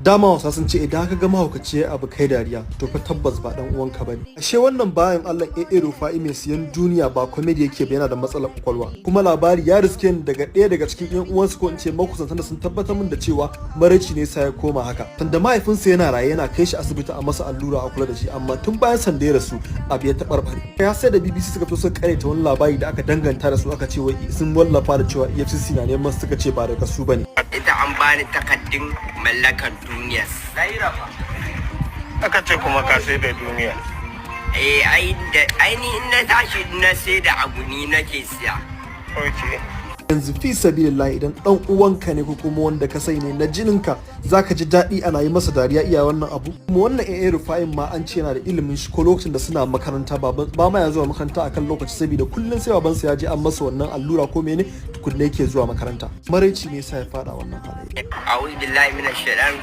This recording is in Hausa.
Dama Hausa sun ce idan ka ga mahaukaci abu kai dariya to fa tabbas ba dan uwanka bane. Ashe wannan bayan Allah AA Rufa'i mai siyan duniya ba comedy yake ba, yana da matsalar kwakwalwa. Kuma labari ya riske ni daga ɗaya daga cikin ƴan uwansu ko in ce makusantan da sun tabbatar min da cewa maraici ne sai ya koma haka. Tunda mahaifinsa yana raye yana kai shi asibiti a masa allura a kula da shi, amma tun bayan sanda ya rasu abu ya taɓarɓare. Ya sai da BBC suka fito suka karanta wani labari da aka danganta da su, aka ce wai sun wallafa da cewa EFCC na neman, suka ce ba daga su bane. Ita an bani takaddun mallakan duniya. Aka ce kuma ka sai da duniya. Ainihin na tashi na sai da abu ni nake siya. Okay. Yanzu fi sabilillahi idan dan uwanka ne ko kuma wanda ka sai ne na jininka, zaka ji daɗi ana yi masa dariya iya wannan abu. Kuma wannan AA Rufa'in ma an ce yana da ilimin shi, ko lokacin da suna makaranta ba ma ya zuwa makaranta akan lokaci saboda kullum sai babansa ya je an masa wannan allura ko mene tukunne yake zuwa makaranta. Maraici ne yasa ya fada wannan halaye. A'udhu billahi minash shaitanir